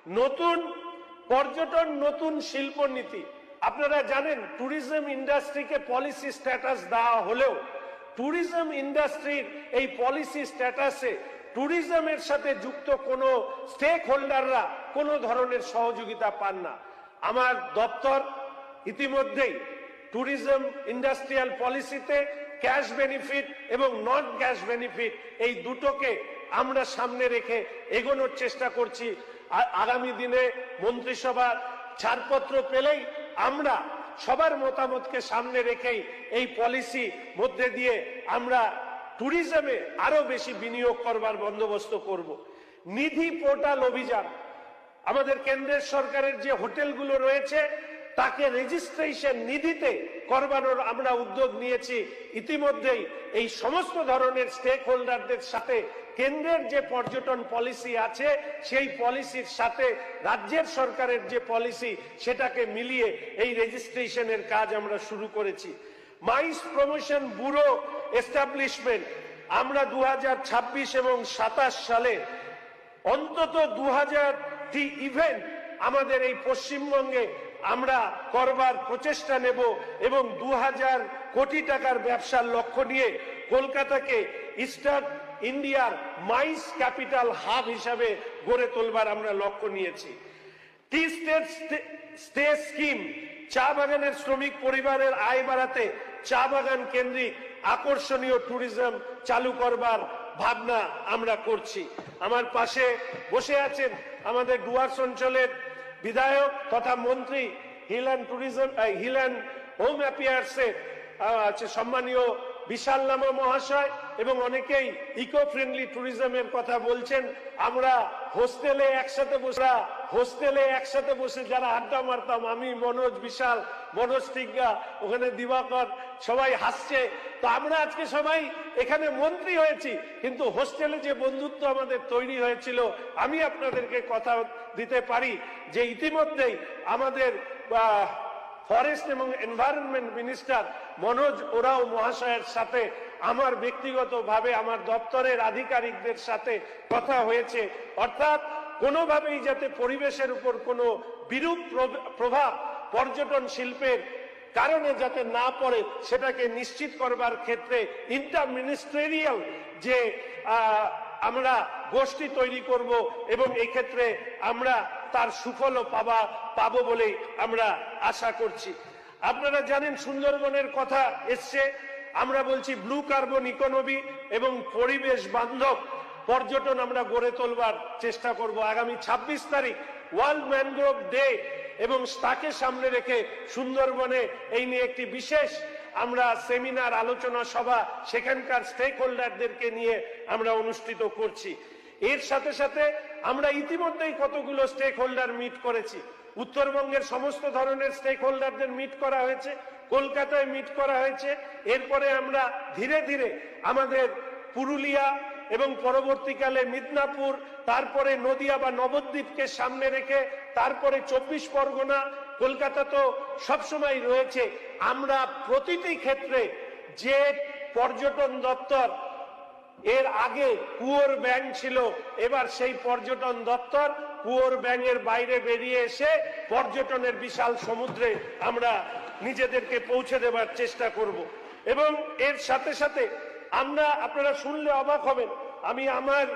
নতুন পর্যটন, নতুন শিল্পনীতি। আপনারা জানেন ট্যুরিজম ইন্ডাস্ট্রিকে পলিসি স্ট্যাটাস দেওয়া হলেও ট্যুরিজম ইন্ডাস্ট্রির এই পলিসি স্ট্যাটাসে ট্যুরিজমের সাথে যুক্ত কোনো স্টেক হোল্ডাররা কোনো ধরনের সহযোগিতা পান না। আমার দপ্তর ইতিমধ্যেই ট্যুরিজম ইন্ডাস্ট্রিয়াল পলিসিতে ক্যাশ বেনিফিট এবং নন ক্যাশ বেনিফিট এই দুটোকে আমরা সামনে রেখে এগোনোর চেষ্টা করছি। আগামী দিনে মন্ত্রিসভার ছাড়পত্র পেলেই আমরা সবার মতামতকে সামনে রেখেই এই পলিসি মধ্যে দিয়ে আমরা ট্যুরিজমে আরো বেশি বিনিয়োগ করবার বন্দোবস্ত করব। নিধি পোর্টাল অভিযান, আমাদের কেন্দ্রের সরকারের যে হোটেলগুলো রয়েছে তাকে রেজিস্ট্রেশন নিধিতে করবানোর আমরা উদ্যোগ নিয়েছি। ইতিমধ্যেই এই সমস্ত ধরনের স্টেক হোল্ডারদের সাথে কেন্দ্রের যে পর্যটন পলিসি আছে সেই পলিসির সাথে রাজ্যের সরকারের যে পলিসি সেটাকে মিলিয়ে এই রেজিস্ট্রেশনের কাজ আমরা শুরু করেছি। মাইস প্রমোশন ব্যুরো এস্টাবলিশমেন্ট আমরা 2026 এবং 27 সালে অন্তত 2000টি ইভেন্ট আমাদের এই পশ্চিমবঙ্গে আমরা করবার প্রচেষ্টা নেব এবং 2000 কোটি টাকার ব্যবসার লক্ষ্য নিয়ে কলকাতাকে ইস্টার্ন ইন্ডিয়ার মাইস ক্যাপিটাল হাব হিসাবে গড়ে তোলবার আমরা লক্ষ্য নিয়েছি। টি স্টে স্কিম, চা বাগানের শ্রমিক পরিবারের আয় বাড়াতে চা বাগান কেন্দ্রিক আকর্ষণীয় ট্যুরিজম চালু করবার ভাবনা আমরা করছি। আমার পাশে বসে আছেন আমাদের ডুয়ার্স অঞ্চলের বিধায়ক তথা মন্ত্রী hill and tourism hill and home অ্যাফেয়ার্সের সম্মানীয় বিশাল নামা মহাশয় এবং অনেকেই ইকো ফ্রেন্ডলি ট্যুরিজমের কথা বলছেন। আমরা হোস্টেলে একসাথে বসে যারা আড্ডা মারতাম, আমি, মনোজ, বিশাল, মনোজ টিগ্গা, ওখানে দিবাকর, সবাই হাসছে। তো আমরা আজকে সবাই এখানে মন্ত্রী হয়েছি, কিন্তু হোস্টেলে যে বন্ধুত্ব আমাদের তৈরি হয়েছিল, আমি আপনাদেরকে কথা দিতে পারি যে ইতিমধ্যেই আমাদের ফরেস্ট এবং এনভায়রনমেন্ট মিনিস্টার মনোজ ওরাও মহাশয়ের সাথে আমার ব্যক্তিগতভাবে আমার দপ্তরের আধিকারিকদের সাথে কথা হয়েছে। অর্থাৎ কোনোভাবেই যাতে পরিবেশের উপর কোনো বিরূপ প্রভাব পর্যটন শিল্পের কারণে যাতে না পড়ে সেটাকে নিশ্চিত করবার ক্ষেত্রে ইন্টার মিনিস্ট্রিয়াল যে আমরা গোষ্ঠী তৈরি করব এবং এই ক্ষেত্রে আমরা তার সুফলও পাবো বলেই আমরা আশা করছি। আপনারা জানেন সুন্দরবনের কথা এসছে, আমরা বলছি ব্লু কার্বন ইকোনমি এবং পরিবেশ বান্ধব পর্যটন আমরা গড়ে তোলবার চেষ্টা করব। আগামী 26 তারিখ ওয়ার্ল্ড ম্যানগ্রোভ ডে এবং তাকে সামনে রেখে সুন্দরবনে এই নিয়ে একটি বিশেষ আমরা সেমিনার, আলোচনা সভা সেখানকার স্টেক হোল্ডারদেরকে নিয়ে আমরা অনুষ্ঠিত করছি। এর সাথে সাথে আমরা ইতিমধ্যেই কতগুলো স্টেক হোল্ডার মিট করেছি। উত্তরবঙ্গের সমস্ত ধরনের স্টেক হোল্ডারদের মিট করা হয়েছে, কলকাতায় মিট করা হয়েছে। এরপরে আমরা ধীরে ধীরে আমাদের পুরুলিয়া এবং পরবর্তীকালে মিদনাপুর, তারপরে নদিয়া বা নবদ্বীপকে সামনে রেখে তারপরে 24 পরগনা, কলকাতা তো সবসময় রয়েছে। আমরা প্রতিটি ক্ষেত্রে যে পর্যটন দপ্তর এর আগে কুয়োর ব্যাং ছিল, এবার সেই পর্যটন দপ্তর কুয়োর ব্যাঙের বাইরে বেরিয়ে এসে পর্যটনের বিশাল সমুদ্রে আমরা নিজেদেরকে পৌঁছে দেবার চেষ্টা করব। এবং এর সাথে সাথে আপনারা শুনলে অবাক হবেন, আমি আমার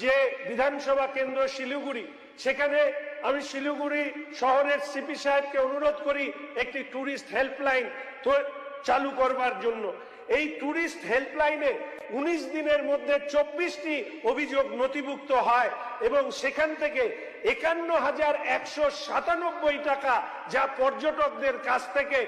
যে বিধানসভা কেন্দ্র শিলিগুড়ি, সেখানে আমি শিলিগুড়ি শহরের সিপি সাহেবকে অনুরোধ করি একটি ট্যুরিস্ট হেল্পলাইন চালু করবার জন্য। এই ট্যুরিস্ট হেল্পলাইনে 19 দিনের মধ্যে 24টি অভিযোগ নথিভুক্ত হয় এবং সেখান থেকে 51,197 টাকা যা পর্যটকদের কাছ থেকে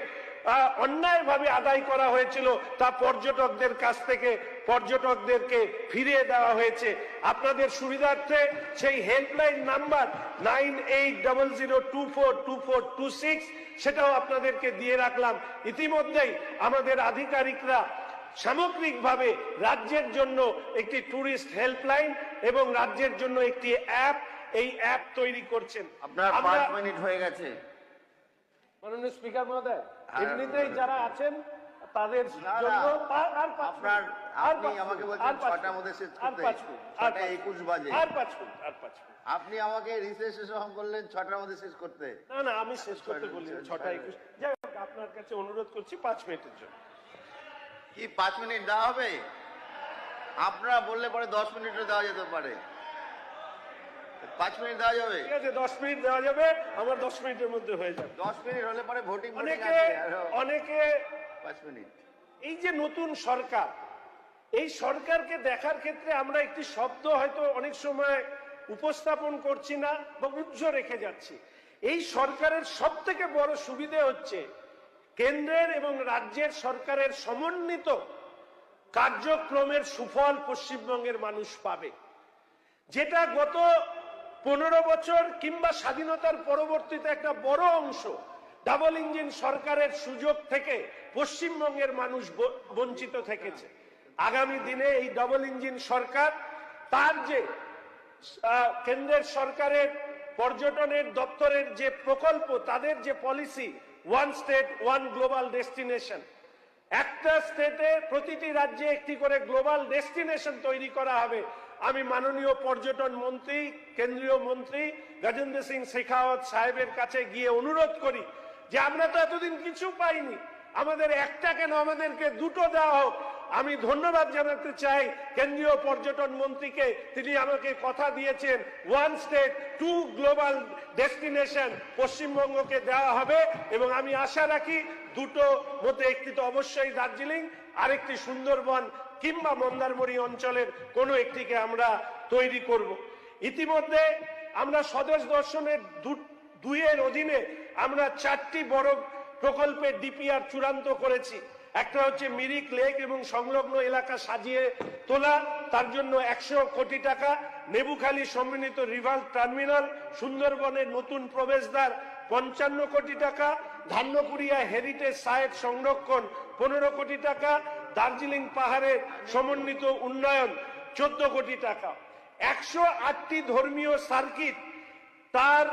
অন্যায়ভাবে আদায় করা হয়েছিল তা পর্যটকদের কাছ থেকে পর্যটকদেরকে ফিরিয়ে দেওয়া হয়েছে। আপনাদের সুবিধার্থে সেই হেল্পলাইন নাম্বার 9800242426 সেটাও আপনাদেরকে দিয়ে রাখলাম। ইতিমধ্যেই আমাদের আধিকারিকরা সামগ্রিকভাবে রাজ্যের জন্য একটি ট্যুরিস্ট হেল্পলাইন এবং রাজ্যের জন্য একটি অ্যাপ, এই অ্যাপ তৈরি করছেন। আপনার 5 মিনিট হয়ে গেছে মাননীয় স্পিকার মহোদয়। এমনিতেই যারা আছেন তাদের জন্য আপনি আমাকে বলছেন 6টার মধ্যে শেষ করতে, 6:21 বাজে। আর 5 মিনিট। আপনি আমাকে রিসেস শেষ করলেন 6টার মধ্যে শেষ করতে। না আমি শেষ করতে বলি 6:21। যাই হোক, আপনার কাছে অনুরোধ করছি 5 মিনিটের জন্য। কি 5 মিনিট দেওয়া হবে? আপনারা বললে পরে 10 মিনিটও দেওয়া যেতে পারে। 5 মিনিট দেওয়া যাবে? ঠিক আছে, 10 মিনিট দেওয়া যাবে। আমার 10 মিনিটের মধ্যে হয়ে যাবে। 10 মিনিট হলে পরে ভোটিং অনেকে 5 মিনিট। এই যে নতুন সরকার, এই সরকারকে দেখার ক্ষেত্রে আমরা একটি শব্দ হয়তো অনেক সময় উপস্থাপন করছি না বা উজ্জ্ব রেখে যাচ্ছি। এই সরকারের সব থেকে বড় সুবিধা হচ্ছে কেন্দ্রের এবং রাজ্যের সরকারের সমন্বিত কার্যক্রমের সুফল পশ্চিমবঙ্গের মানুষ পাবে, যেটা গত 15 বছর কিংবা স্বাধীনতার পরবর্তীতে একটা বড় অংশ ডাবল ইঞ্জিন সরকারের সুযোগ থেকে পশ্চিমবঙ্গের মানুষ বঞ্চিত থেকেছে। আগামী দিনে এই ডাবল ইঞ্জিন সরকার তার যে কেন্দ্রের সরকারের পর্যটনের দপ্তরের যে প্রকল্প, তাদের যে policy one state one global destination, একটা স্টেটে প্রতিটি রাজ্যে একটি করে গ্লোবাল ডেস্টিনেশন তৈরি করা হবে। আমি মাননীয় পর্যটন মন্ত্রী, কেন্দ্রীয় মন্ত্রী গজেন্দ্র সিং শেখাওয়াত সাহেবের কাছে গিয়ে অনুরোধ করি যে আমরা তো এতদিন কিছু পাইনি, আমাদের একটা কেন, আমাদেরকে দুটো দেওয়া হোক। আমি ধন্যবাদ জানাতে চাই কেন্দ্রীয় পর্যটন মন্ত্রীকে, তিনি আমাকে কথা দিয়েছেন one state to global destination পশ্চিমবঙ্গকে দেওয়া হবে, এবং আমি আশা রাখি দুটো মধ্যে একটি তো অবশ্যই দার্জিলিং, আরেকটি সুন্দরবন কিংবা মন্দারমণি অঞ্চলের কোনো একটিকে আমরা তৈরি করব। ইতিমধ্যে আমরা স্বদেশ দর্শনের 2-এর অধীনে আমরা 4টি বড় প্রকল্পের ডিপিআর চূড়ান্ত করেছি। একটা হচ্ছে মিরিক লেক এবং সংলগ্ন এলাকা সাজিয়ে তোলা, তার জন্য 100 কোটি টাকা। নেবুখালী সম্মিলিত রিভার টার্মিনাল, সুন্দরবনের নতুন প্রবেশদ্বার 55 কোটি টাকা। ধান্যকুড়িয়া হেরিটেজ সাইট সংরক্ষণ 15 কোটি টাকা। দার্জিলিং পাহাড়ের সমন্বিত উন্নয়ন 14 কোটি টাকা। 108টি ধর্মীয় সার্কিট, তার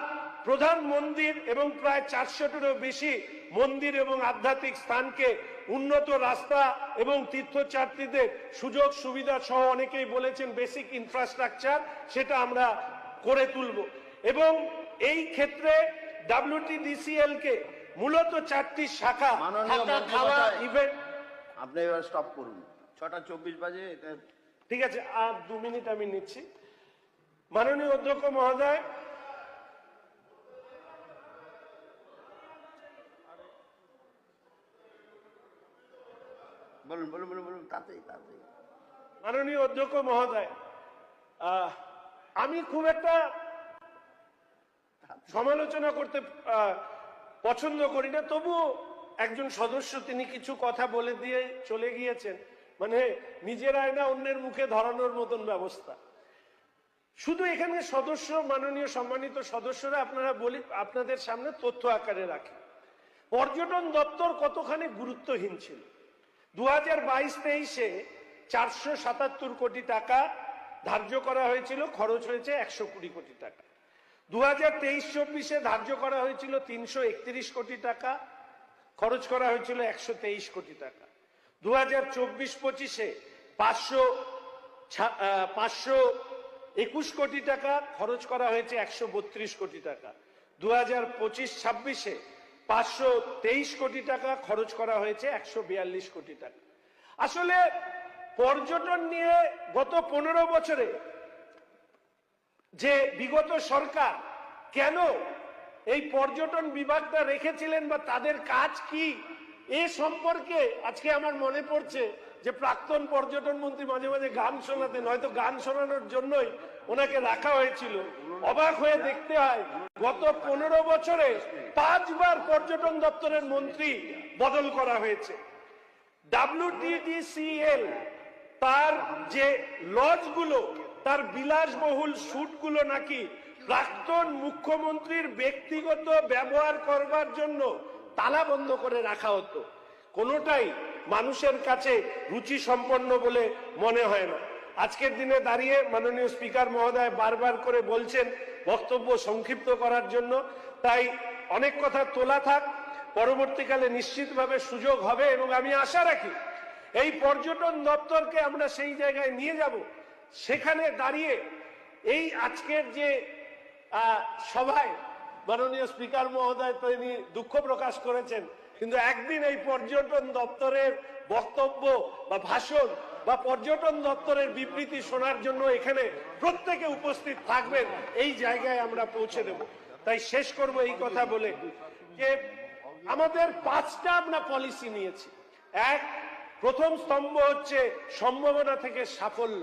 প্রধান মন্দির এবং প্রায় 400টিরও বেশি মন্দির এবং আধ্যাত্মিক স্থানকে উন্নত রাস্তা এবং তীর্থযাত্রীদের সুযোগ সুবিধা সহ, অনেকেই বলেছেন বেসিক ইনফ্রাস্ট্রাকচার, সেটা আমরা করে তুলব। এবং এই ক্ষেত্রে WTDCL কে মূলত 4টি শাখা, খাওয়া ইভেন্ট। আপনি এবার স্টপ করুন, 6:24 বাজে। ঠিক আছে, আর 2 মিনিট আমি নিচ্ছি। মাননীয় অধ্যক্ষ মহোদয়, বলুন তাতেই। মাননীয় অধ্যক্ষ মহোদয়, আমি খুব একটা সমালোচনা করতে পছন্দ করি না, তবুও একজন সদস্য তিনি কিছু কথা বলে দিয়ে চলে গিয়েছেন, মানে নিজের আয়না অন্যের মুখে ধরানোর মতন ব্যবস্থা। শুধু এখানে সদস্য, মাননীয় সম্মানিত সদস্যরা, আপনারা বলি আপনাদের সামনে তথ্য আকারে রাখি, পর্যটন দপ্তর কতখানি গুরুত্বহীন ছিল। 2022-23-এ 477 কোটি টাকা ধার্য করা হয়েছিল, খরচ হয়েছে 120 কোটি টাকা। 2023-24-এ ধার্য করা হয়েছিল 331 কোটি টাকা, খরচ করা হয়েছিল 123 কোটি টাকা। 2024-25-এ 521 কোটি টাকা, খরচ করা হয়েছে 132 কোটি টাকা। 2025-26-এ 523 কোটি টাকা, খরচ করা হয়েছে 142 কোটি টাকা। আসলে পর্যটন নিয়ে গত 15 বছরে যে বিগত সরকার কেন এই পর্যটন বিভাগটা রেখেছিলেন বা তাদের কাজ কি, এ সম্পর্কে আজকে আমার মনে পড়ছে যে প্রাক্তন পর্যটন মন্ত্রী মাঝে মাঝে গান শোনাতেন, হয়তো গান শোনানোর জন্যই ওনাকে রাখা হয়েছিল। অবাক হয়ে দেখতে হয়, গত 15 বছরে 5 বার পর্যটন দপ্তরের মন্ত্রী বদল করা হয়েছে। WTDCL তার যে লজগুলো, তার বিলাসবহুল স্যুটগুলো নাকি প্রাক্তন মুখ্যমন্ত্রীর ব্যক্তিগত ব্যবহার করবার জন্য তালা বন্ধ করে রাখা হতো। কোনোটাই মানুষের কাছে রুচি সম্পন্ন বলে মনে হয় না। আজকের দিনে দাঁড়িয়ে মাননীয় স্পিকার মহোদয় বারবার করে বলছেন বক্তব্য সংক্ষিপ্ত করার জন্য, তাই অনেক কথা তোলা থাক। পরবর্তীকালে নিশ্চিতভাবে সুযোগ হবে এবং আমি আশা রাখি এই পর্যটন দপ্তরকে আমরা সেই জায়গায় নিয়ে যাব, সেখানে দাঁড়িয়ে এই আজকের যে সভায় মাননীয় স্পিকার মহোদয় তিনি দুঃখ প্রকাশ করেছেন, কিন্তু একদিন এই পর্যটন দপ্তরের বক্তব্য বা ভাষণ বা পর্যটন দপ্তরের বিবৃতি শোনার জন্য এখানে প্রত্যেকে উপস্থিত থাকবেন, এই জায়গায় আমরা পৌঁছে দেব। তাই শেষ করব এই কথা বলে যে আমাদের 5টা আমরা পলিসি নিয়েছি। প্রথম স্তম্ভ হচ্ছে সম্ভাবনা থেকে সাফল্য,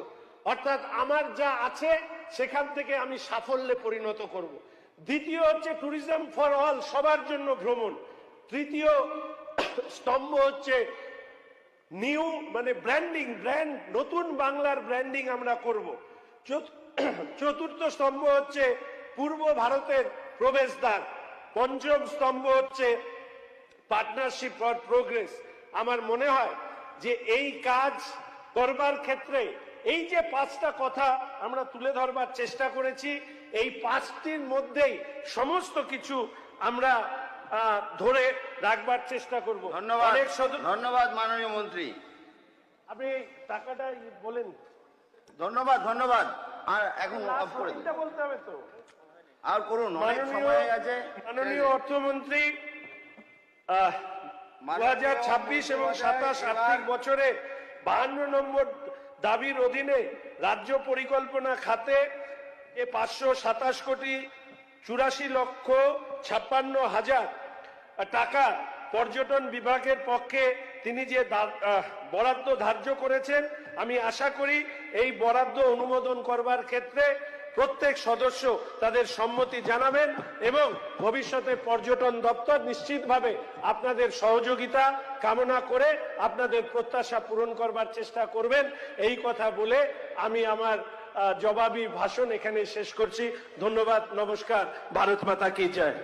অর্থাৎ আমার যা আছে সেখান থেকে আমি সাফল্যে পরিণত করব। দ্বিতীয় হচ্ছে ট্যুরিজম ফর অল, সবার জন্য ভ্রমণ। তৃতীয় স্তম্ভ হচ্ছে নিউ মানে ব্র্যান্ডিং, নতুন বাংলার ব্র্যান্ডিং আমরা করব। চতুর্থ স্তম্ভ হচ্ছে পূর্ব ভারতের প্রবেশদ্বার। পঞ্চম স্তম্ভ হচ্ছে পার্টনারশিপ ফর প্রোগ্রেস। আমার মনে হয় যে এই কাজ করবার ক্ষেত্রে এই যে 5টা কথা আমরা তুলে ধরবার চেষ্টা করেছি, এই 5টির মধ্যেই সমস্ত কিছু আমরা ধরে রাখবার চেষ্টা করব। ধন্যবাদ, ধন্যবাদ মাননীয় মন্ত্রী। আপনি টাকাটা বলেন। ধন্যবাদ, ধন্যবাদ। আর এখন অফ করে দিন, বলতে হবে তো, আর করুন, অনেক সময় আছে। মাননীয় অর্থমন্ত্রী 2026 এবং 27 আর্থিক বছরে 52 নম্বর দাবির অধীনে রাজ্য পরিকল্পনা খাতে 527 কোটি 84,56,000 টাকা পর্যটন বিভাগের পক্ষে তিনি যে বরাদ্দ ধার্য করেছেন, আমি আশা করি এই বরাদ্দ অনুমোদন করবার ক্ষেত্রে প্রত্যেক সদস্য তাদের সম্মতি জানাবেন এবং ভবিষ্যতে পর্যটন দপ্তর নিশ্চিতভাবে আপনাদের সহযোগিতা কামনা করে আপনাদের প্রত্যাশা পূরণ করবার চেষ্টা করবেন। এই কথা বলে আমি আমার জবাবি ভাষণ এখানে শেষ করছি। ধন্যবাদ, নমস্কার, ভারত মাতা কি জয়।